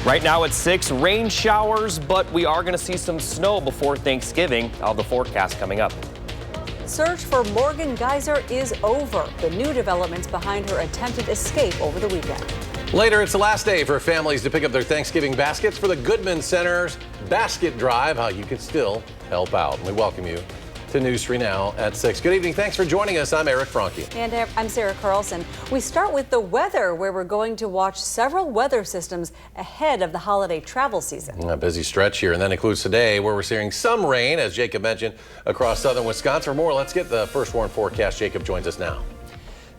Right now it's 6 rain showers, but we are going to see some snow before Thanksgiving. I'll have the forecast coming up. Search for Morgan Geyser is over. The new developments behind her attempted escape over the weekend. Later, it's the last day for families to pick up their Thanksgiving baskets for the Goodman Center's Basket Drive. How you can still help out. We welcome you to News 3 Now at 6. Good evening. Thanks for joining us. I'm Eric Franke. And I'm Sarah Carlson. We start with the weather, where we're going to watch several weather systems ahead of the holiday travel season. A busy stretch here, and that includes today, where we're seeing some rain, as Jacob mentioned, across southern Wisconsin. For more, let's get the first warn forecast. Jacob joins us now.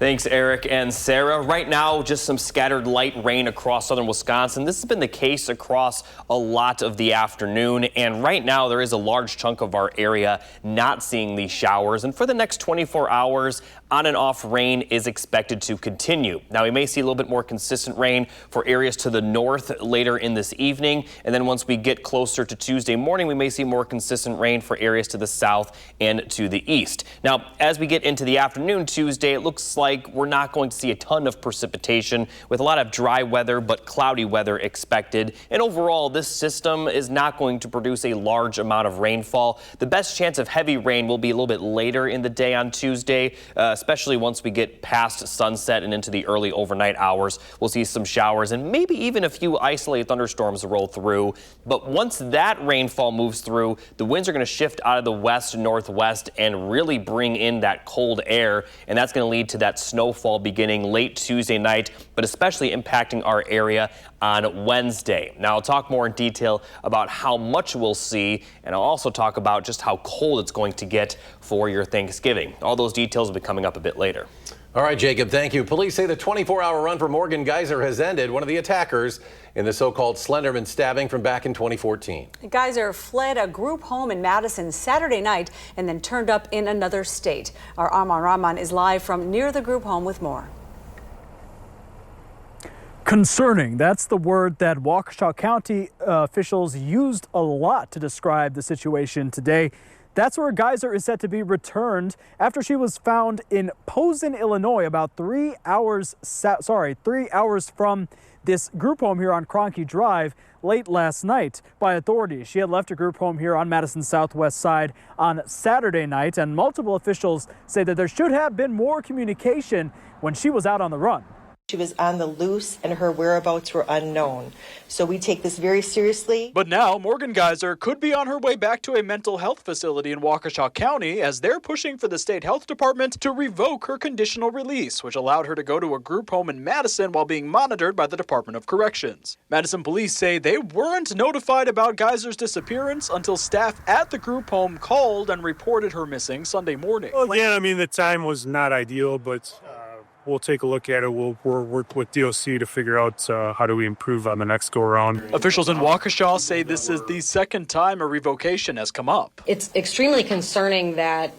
Thanks, Eric and Sarah. Right now, just some scattered light rain across southern Wisconsin. This has been the case across a lot of the afternoon. And right now, there is a large chunk of our area not seeing these showers. And for the next 24 hours, on and off rain is expected to continue. Now, we may see a little bit more consistent rain for areas to the north later in this evening. And then once we get closer to Tuesday morning, we may see more consistent rain for areas to the south and to the east. Now, as we get into the afternoon Tuesday, it looks like we're not going to see a ton of precipitation, with a lot of dry weather but cloudy weather expected. And overall, this system is not going to produce a large amount of rainfall. The best chance of heavy rain will be a little bit later in the day on Tuesday, especially once we get past sunset and into the early overnight hours. We'll see some showers and maybe even a few isolated thunderstorms roll through. But once that rainfall moves through, the winds are going to shift out of the west northwest and really bring in that cold air, and that's going to lead to that snowfall beginning late Tuesday night, but especially impacting our area on Wednesday. Now, I'll talk more in detail about how much we'll see, and I'll also talk about just how cold it's going to get for your Thanksgiving. All those details will be coming up a bit later. All right, Jacob, thank you. Police say the 24-hour run for Morgan Geyser has ended. One of the attackers in the so-called Slenderman stabbing from back in 2014. Geyser fled a group home in Madison Saturday night and then turned up in another state. Our Arman Rahman is live from near the group home with more. Concerning, that's the word that Waukesha County officials used a lot to describe the situation today. That's where Geyser is set to be returned after she was found in Posen, Illinois, about 3 hours from this group home here on Cronky Drive late last night by authorities. She had left a group home here on Madison's southwest side on Saturday night, and multiple officials say that there should have been more communication when she was out on the run. She was on the loose and her whereabouts were unknown. So we take this very seriously. But now Morgan Geyser could be on her way back to a mental health facility in Waukesha County, as they're pushing for the state health department to revoke her conditional release, which allowed her to go to a group home in Madison while being monitored by the Department of Corrections. Madison police say they weren't notified about Geyser's disappearance until staff at the group home called and reported her missing Sunday morning. Well, yeah, I mean, the time was not ideal, but we'll take a look at it. We'll work with DOC to figure out how do we improve on the next go-around. Officials in Waukesha say this is the second time a revocation has come up. It's extremely concerning that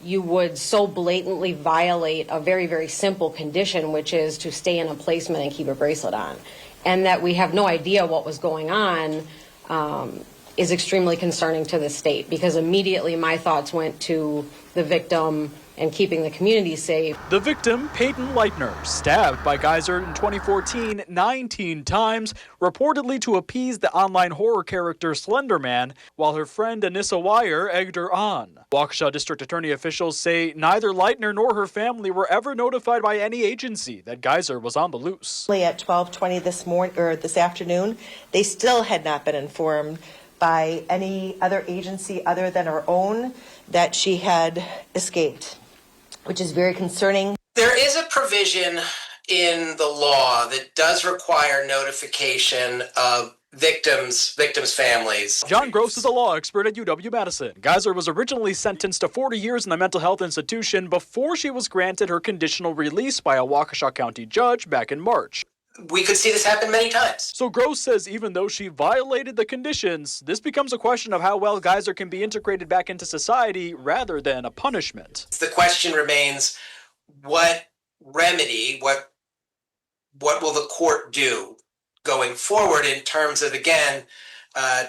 you would so blatantly violate a very, very simple condition, which is to stay in a placement and keep a bracelet on. And that we have no idea what was going on is extremely concerning to the state, because immediately my thoughts went to the victim and keeping the community safe. The victim, Peyton Leitner, stabbed by Geyser in 2014 19 times, reportedly to appease the online horror character Slender Man, while her friend Anissa Wire egged her on. Waukesha District Attorney officials say neither Leitner nor her family were ever notified by any agency that Geyser was on the loose. At 12:20 this afternoon, they still had not been informed by any other agency other than our own that she had escaped, which is very concerning. There is a provision in the law that does require notification of victims' families. John Gross is a law expert at UW-Madison. Geyser was originally sentenced to 40 years in a mental health institution before she was granted her conditional release by a Waukesha County judge back in March. We could see this happen many times. So Gross says even though she violated the conditions, this becomes a question of how well Geyser can be integrated back into society rather than a punishment. The question remains, what remedy, what will the court do going forward in terms of, again,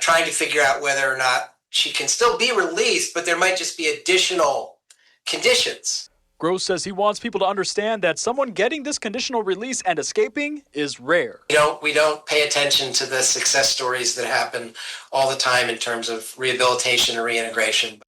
trying to figure out whether or not she can still be released, but there might just be additional conditions. Gross says he wants people to understand that someone getting this conditional release and escaping is rare. We don't pay attention to the success stories that happen all the time in terms of rehabilitation and reintegration.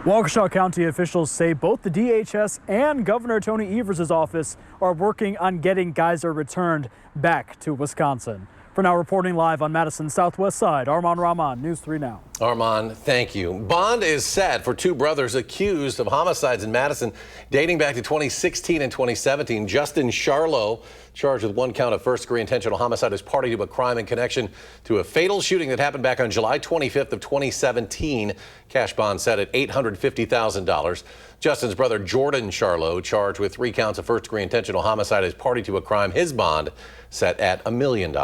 Waukesha County officials say both the DHS and Governor Tony Evers' office are working on getting Geyser returned back to Wisconsin. For now, reporting live on Madison's southwest side, Arman Rahman, News 3 Now. Arman, thank you. Bond is set for two brothers accused of homicides in Madison dating back to 2016 and 2017. Justin Charlo, charged with one count of first-degree intentional homicide as party to a crime in connection to a fatal shooting that happened back on July 25th of 2017. Cash bond set at $850,000. Justin's brother Jordan Charlo, charged with 3 counts of first-degree intentional homicide as party to a crime. His bond set at $1 million.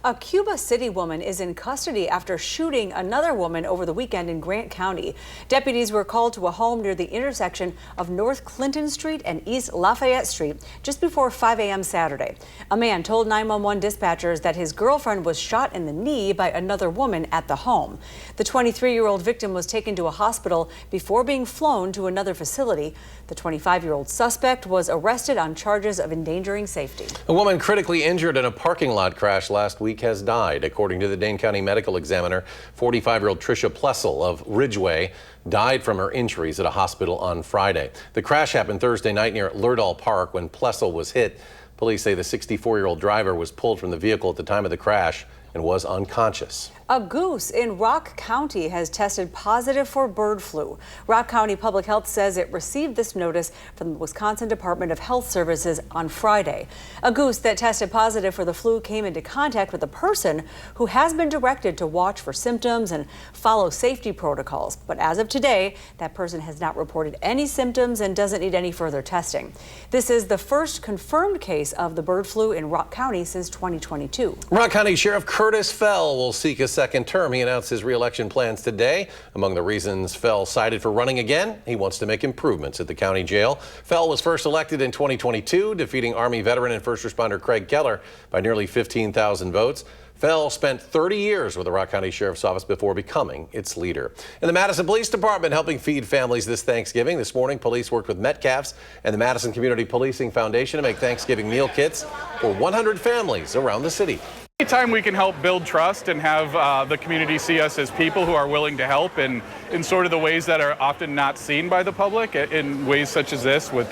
A Cuba City woman is in custody after shooting another woman over the weekend in Grant County. Deputies were called to a home near the intersection of North Clinton Street and East Lafayette Street just before 5 a.m. Saturday. A man told 911 dispatchers that his girlfriend was shot in the knee by another woman at the home. The 23-year-old victim was taken to a hospital before being flown to another facility. The 25-year-old suspect was arrested on charges of endangering safety. A woman critically injured in a parking lot crash last week has died. According to the Dane County Medical Examiner, 45-year-old Tricia Plessel of Ridgeway died from her injuries at a hospital on Friday. The crash happened Thursday night near Lerdahl Park when Plessel was hit. Police say the 64-year-old driver was pulled from the vehicle at the time of the crash and was unconscious. A goose in Rock County has tested positive for bird flu. Rock County Public Health says it received this notice from the Wisconsin Department of Health Services on Friday. A goose that tested positive for the flu came into contact with a person who has been directed to watch for symptoms and follow safety protocols. But as of today, that person has not reported any symptoms and doesn't need any further testing. This is the first confirmed case of the bird flu in Rock County since 2022. Rock County Sheriff Curtis Fell will seek a second term. He announced his re-election plans today. Among the reasons Fell cited for running again, he wants to make improvements at the county jail. Fell was first elected in 2022, defeating Army veteran and first responder Craig Keller by nearly 15,000 votes. Fell spent 30 years with the Rock County Sheriff's Office before becoming its leader. And the Madison Police Department helping feed families this Thanksgiving. This morning, police worked with Metcalf's and the Madison Community Policing Foundation to make Thanksgiving meal kits for 100 families around the city. Anytime we can help build trust and have the community see us as people who are willing to help in sort of the ways that are often not seen by the public, in ways such as this with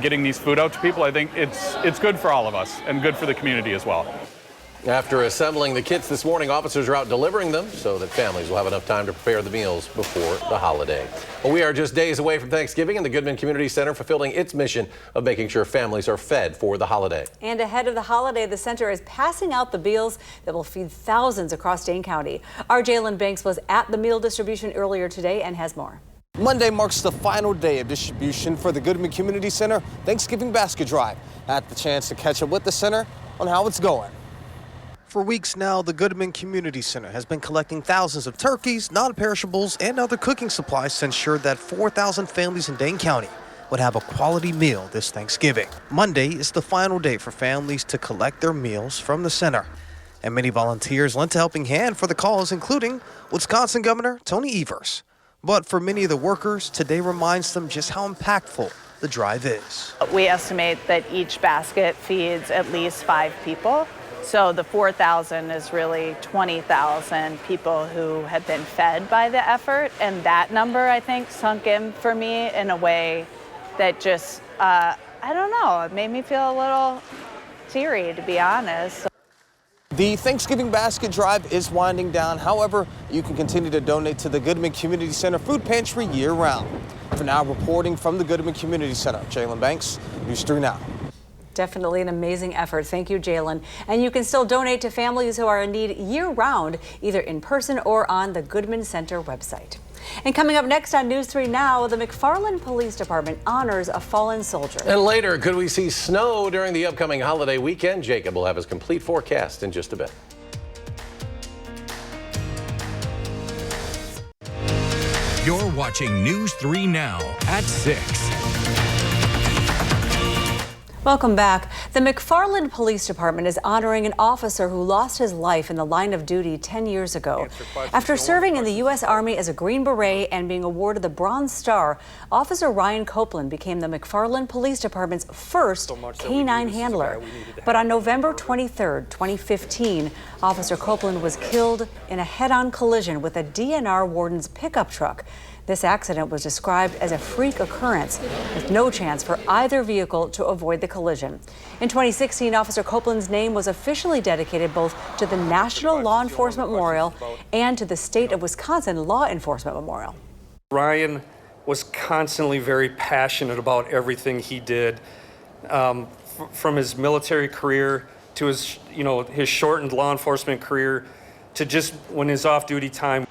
getting these food out to people, I think it's good for all of us and good for the community as well. After assembling the kits this morning, officers are out delivering them so that families will have enough time to prepare the meals before the holiday. Well, we are just days away from Thanksgiving, and the Goodman Community Center fulfilling its mission of making sure families are fed for the holiday. And ahead of the holiday, the center is passing out the meals that will feed thousands across Dane County. Our Jalen Banks was at the meal distribution earlier today and has more. Monday marks the final day of distribution for the Goodman Community Center Thanksgiving Basket Drive. I had the chance to catch up with the center on how it's going. For weeks now, the Goodman Community Center has been collecting thousands of turkeys, non-perishables, and other cooking supplies to ensure that 4,000 families in Dane County would have a quality meal this Thanksgiving. Monday is the final day for families to collect their meals from the center. And many volunteers lent a helping hand for the cause, including Wisconsin Governor Tony Evers. But for many of the workers, today reminds them just how impactful the drive is. We estimate that each basket feeds at least 5 people. So the 4,000 is really 20,000 people who have been fed by the effort. And that number, I think, sunk in for me in a way that just, I don't know, it made me feel a little teary, to be honest. The Thanksgiving Basket Drive is winding down. However, you can continue to donate to the Goodman Community Center Food Pantry year-round. For now, reporting from the Goodman Community Center, Jalen Banks, News 3 Now. Definitely an amazing effort. Thank you, Jalen. And you can still donate to families who are in need year-round, either in person or on the Goodman Center website. And coming up next on News 3 Now, the McFarland Police Department honors a fallen soldier. And later, could we see snow during the upcoming holiday weekend? Jacob will have his complete forecast in just a bit. You're watching News 3 Now at 6. Welcome back. The McFarland Police Department is honoring an officer who lost his life in the line of duty 10 years ago. After serving in the U.S. Army as a Green Beret and being awarded the Bronze Star, Officer Ryan Copeland became the McFarland Police Department's first canine handler. But on November 23, 2015, Officer Copeland was killed in a head-on collision with a DNR warden's pickup truck. This accident was described as a freak occurrence with no chance for either vehicle to avoid the collision. In 2016, Officer Copeland's name was officially dedicated both to the National Law Enforcement Memorial and to the State of Wisconsin Law Enforcement Memorial. Ryan was constantly very passionate about everything he did, from his military career to his shortened law enforcement career to just when his off-duty time.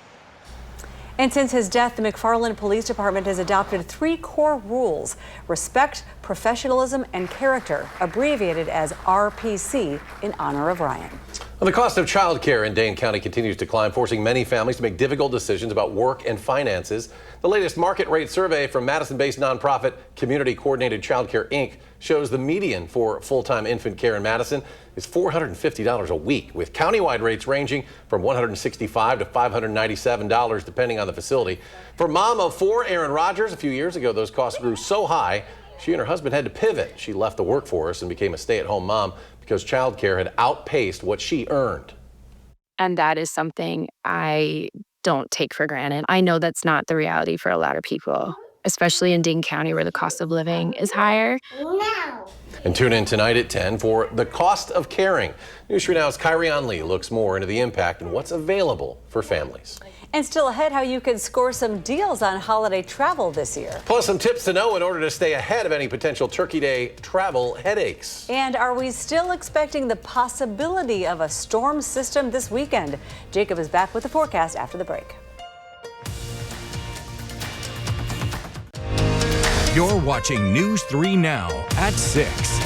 And since his death, the McFarland Police Department has adopted 3 core rules: respect, professionalism, and character, abbreviated as RPC, in honor of Ryan. Well, the cost of child care in Dane County continues to climb, forcing many families to make difficult decisions about work and finances. The latest market rate survey from Madison-based nonprofit Community Coordinated Child Care, Inc. shows the median for full-time infant care in Madison is $450 a week, with countywide rates ranging from $165 to $597, depending on the facility. For mom of 4, Erin Rogers, a few years ago, those costs grew so high, she and her husband had to pivot. She left the workforce and became a stay-at-home mom because childcare had outpaced what she earned. And that is something I don't take for granted. I know that's not the reality for a lot of people, especially in Dane County where the cost of living is higher. And tune in tonight at 10 for The Cost of Caring. News 3 Now's Kyrian Lee looks more into the impact and what's available for families. And still ahead, how you can score some deals on holiday travel this year. Plus some tips to know in order to stay ahead of any potential Turkey Day travel headaches. And are we still expecting the possibility of a storm system this weekend? Jacob is back with the forecast after the break. You're watching News 3 Now at 6.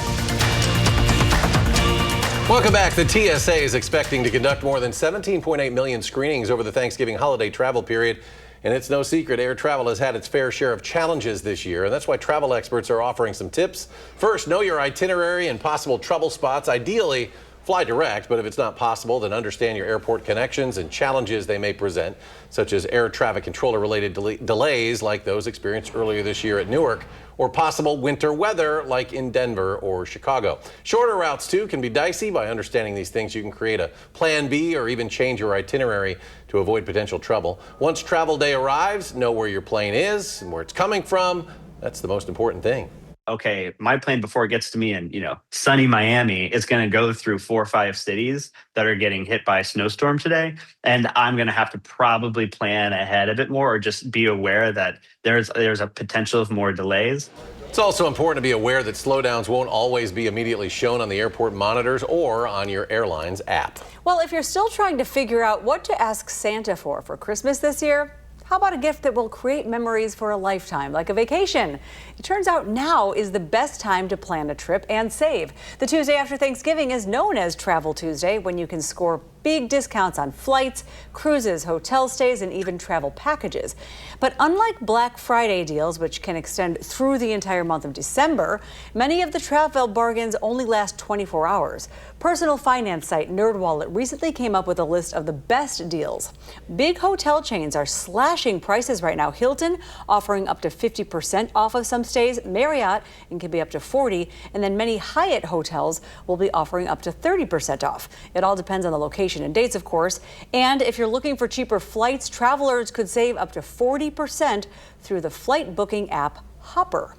Welcome back. The TSA is expecting to conduct more than 17.8 million screenings over the Thanksgiving holiday travel period. And it's no secret, air travel has had its fair share of challenges this year. And that's why travel experts are offering some tips. First, know your itinerary and possible trouble spots. Ideally, fly direct, but if it's not possible, then understand your airport connections and challenges they may present, such as air traffic controller-related delays like those experienced earlier this year at Newark, or possible winter weather like in Denver or Chicago. Shorter routes, too, can be dicey. By understanding these things, you can create a plan B or even change your itinerary to avoid potential trouble. Once travel day arrives, know where your plane is and where it's coming from. That's the most important thing. Okay, my plane before it gets to me in, sunny Miami, it's going to go through 4 or 5 cities that are getting hit by a snowstorm today. And I'm going to have to probably plan ahead a bit more or just be aware that there's a potential of more delays. It's also important to be aware that slowdowns won't always be immediately shown on the airport monitors or on your airline's app. Well, if you're still trying to figure out what to ask Santa for Christmas this year, how about a gift that will create memories for a lifetime, like a vacation? It turns out now is the best time to plan a trip and save. The Tuesday after Thanksgiving is known as Travel Tuesday, when you can score big discounts on flights, cruises, hotel stays, and even travel packages. But unlike Black Friday deals, which can extend through the entire month of December, many of the travel bargains only last 24 hours. Personal finance site NerdWallet recently came up with a list of the best deals. Big hotel chains are slashing prices right now. Hilton offering up to 50% off of some stays, Marriott and can be up to 40%, and then many Hyatt hotels will be offering up to 30% off. It all depends on the location and dates, of course. And if you're looking for cheaper flights, travelers could save up to 40% through the flight booking app Hopper.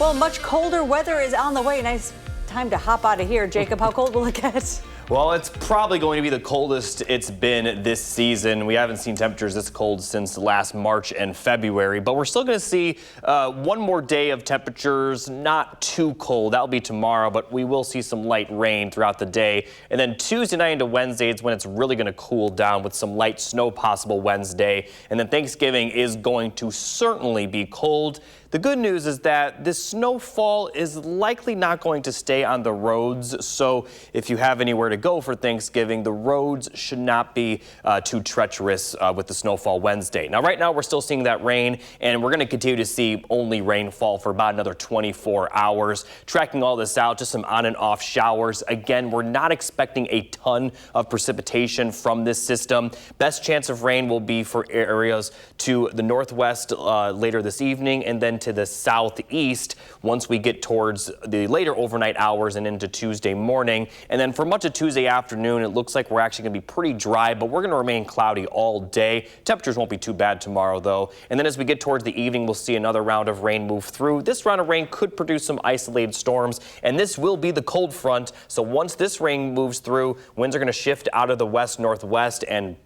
Well, much colder weather is on the way. Nice time to hop out of here. Jacob, how cold will it get? Well, it's probably going to be the coldest it's been this season. We haven't seen temperatures this cold since last March and February, but we're still going to see one more day of temperatures not too cold. That'll be tomorrow, but we will see some light rain throughout the day. And then Tuesday night into Wednesday is when it's really going to cool down with some light snow possible Wednesday. And then Thanksgiving is going to certainly be cold. The good news is that this snowfall is likely not going to stay on the roads. So if you have anywhere to go for Thanksgiving, the roads should not be too treacherous with the snowfall Wednesday. Now, right now, we're still seeing that rain, and we're going to continue to see only rainfall for about another 24 hours. Tracking all this out, just some on and off showers. Again, we're not expecting a ton of precipitation from this system. Best chance of rain will be for areas to the northwest later this evening, and then to the southeast once we get towards the later overnight hours and into Tuesday morning. And then for much of Tuesday afternoon, it looks like we're actually going to be pretty dry, but we're going to remain cloudy all day. Temperatures won't be too bad tomorrow, though. And then as we get towards the evening, we'll see another round of rain move through. This round of rain could produce some isolated storms, and this will be the cold front. So once this rain moves through, winds are going to shift out of the west-northwest and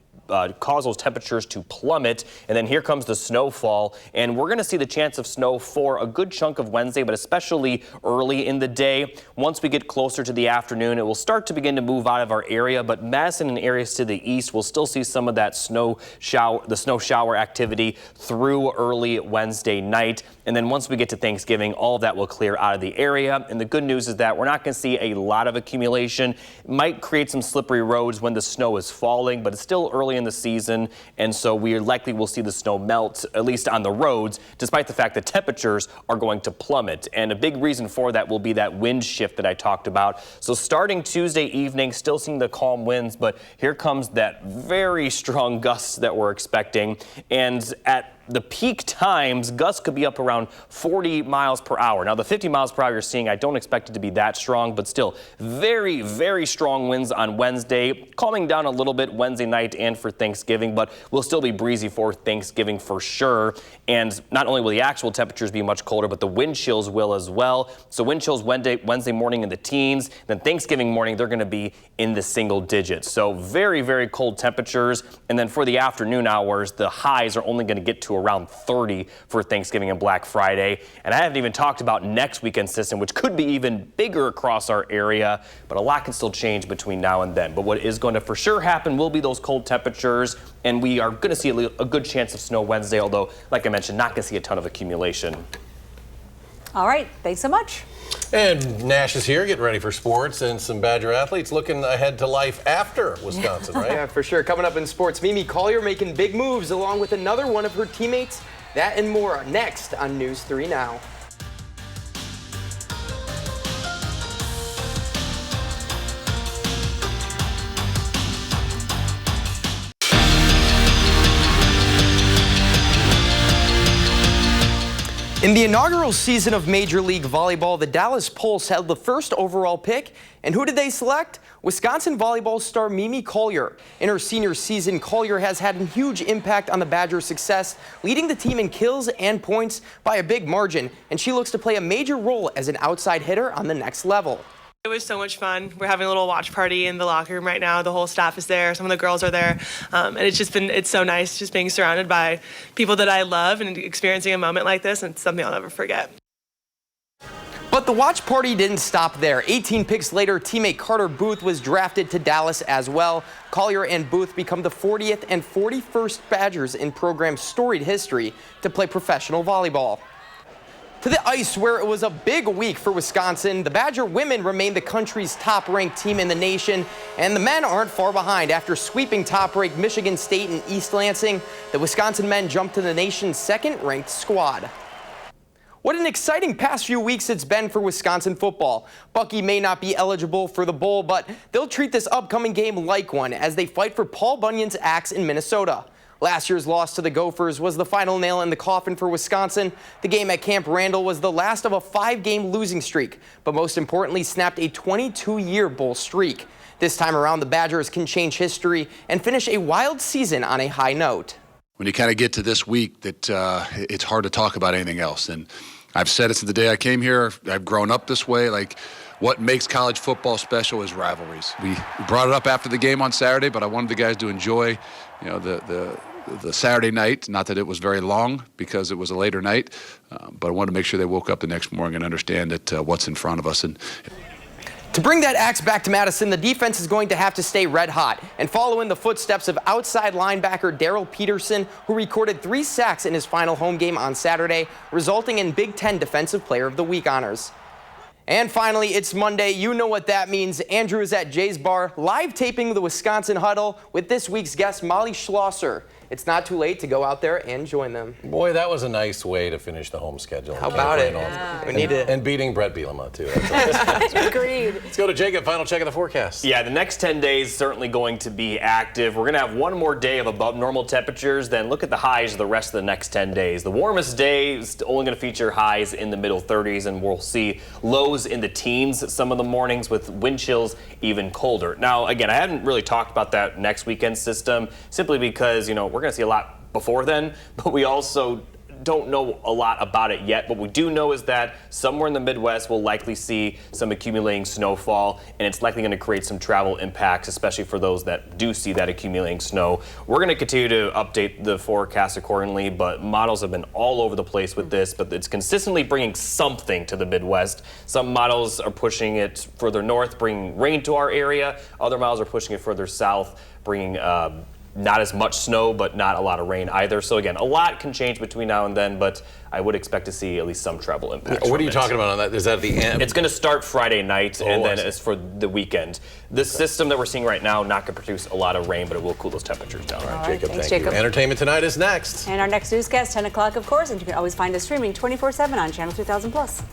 cause those temperatures to plummet. And then here comes the snowfall, and we're going to see the chance of snow for a good chunk of Wednesday, but especially early in the day. Once we get closer to the afternoon, it will start to begin to move out of our area, but Madison and areas to the east will still see some of that snow shower activity through early Wednesday night. And then once we get to Thanksgiving, all of that will clear out of the area. And the good news is that we're not going to see a lot of accumulation. It might create some slippery roads when the snow is falling, but it's still early in the season, and so we likely will see the snow melt, at least on the roads, despite the fact that temperatures are going to plummet. And a big reason for that will be that wind shift that I talked about. So starting Tuesday evening, still seeing the calm winds, but here comes that very strong gusts that we're expecting. And at the peak times, gusts could be up around 40 miles per hour. Now, the 50 miles per hour you're seeing, I don't expect it to be that strong, but still very, very strong winds on Wednesday, calming down a little bit Wednesday night and for Thanksgiving, but will still be breezy for Thanksgiving for sure. And not only will the actual temperatures be much colder, but the wind chills will as well. So wind chills Wednesday morning in the teens, then Thanksgiving morning, they're going to be in the single digits. So very, very cold temperatures. And then for the afternoon hours, the highs are only going to get to around 30 for Thanksgiving and Black Friday. And I haven't even talked about next weekend's system, which could be even bigger across our area, but a lot can still change between now and then. But what is going to for sure happen will be those cold temperatures, and we are going to see a good chance of snow Wednesday, although, like I mentioned, not going to see a ton of accumulation. All right, thanks so much. And Nash is here, getting ready for sports, and some Badger athletes looking ahead to life after Wisconsin, right? Yeah, for sure. Coming up in sports, Mimi Collier making big moves along with another one of her teammates. That and more next on News 3 Now. In the inaugural season of Major League Volleyball, the Dallas Pulse held the first overall pick. And who did they select? Wisconsin volleyball star Mimi Collier. In her senior season, Collier has had a huge impact on the Badgers' success, leading the team in kills and points by a big margin. And she looks to play a major role as an outside hitter on the next level. It was so much fun. We're having a little watch party in the locker room right now. The whole staff is there. Some of the girls are there. And it's so nice just being surrounded by people that I love and experiencing a moment like this. And it's something I'll never forget. But the watch party didn't stop there. 18 picks later, teammate Carter Booth was drafted to Dallas as well. Collier and Booth become the 40th and 41st Badgers in program storied history to play professional volleyball. To the ice, where it was a big week for Wisconsin, the Badger women remain the country's top-ranked team in the nation, and the men aren't far behind. After sweeping top-ranked Michigan State and East Lansing, the Wisconsin men jumped to the nation's second-ranked squad. What an exciting past few weeks it's been for Wisconsin football. Bucky may not be eligible for the bowl, but they'll treat this upcoming game like one as they fight for Paul Bunyan's axe in Minnesota. Last year's loss to the Gophers was the final nail in the coffin for Wisconsin. The game at Camp Randall was the last of a 5-game losing streak, but most importantly snapped a 22-year bowl streak. This time around, the Badgers can change history and finish a wild season on a high note. When you kind of get to this week, that it's hard to talk about anything else. And I've said it since the day I came here. I've grown up this way. Like, what makes college football special is rivalries. We brought it up after the game on Saturday, but I wanted the guys to enjoy, the Saturday night. Not that it was very long because it was a later night, but I wanted to make sure they woke up the next morning and understand that what's in front of us. And To bring that axe back to Madison, the defense is going to have to stay red hot and follow in the footsteps of outside linebacker Daryl Peterson, who recorded 3 sacks in his final home game on Saturday, resulting in Big Ten Defensive Player of the Week honors. And finally, it's Monday. You know what that means. Andrew is at Jay's Bar, live taping the Wisconsin Huddle with this week's guest, Molly Schlosser. It's not too late to go out there and join them. Boy, that was a nice way to finish the home schedule. How about it? Yeah. We need it. And beating Brett Bielema, too. Agreed. Let's go to Jacob. Final check of the forecast. Yeah, the next 10 days certainly going to be active. We're going to have one more day of above normal temperatures. Then look at the highs of the rest of the next 10 days. The warmest day is only going to feature highs in the middle 30s, and we'll see lows in the teens some of the mornings with wind chills even colder. Now, again, I hadn't really talked about that next weekend system simply because, we're going to see a lot before then, but we also don't know a lot about it yet. What we do know is that somewhere in the Midwest we'll likely see some accumulating snowfall, and it's likely going to create some travel impacts, especially for those that do see that accumulating snow. We're going to continue to update the forecast accordingly, but models have been all over the place with this, but it's consistently bringing something to the Midwest. Some models are pushing it further north, bringing rain to our area. Other models are pushing it further south, bringing not as much snow, but not a lot of rain either. So again, a lot can change between now and then, but I would expect to see at least some travel impacts. What are you talking about on that? Is that the end? It's going to start Friday night, and then it's for the weekend. This system that we're seeing right now not going to produce a lot of rain, but it will cool those temperatures down. All right, right, Jacob, thanks, thank Jacob. you. Entertainment Tonight is next. And our next newscast, 10 o'clock, of course, and you can always find us streaming 24/7 on Channel 2000+.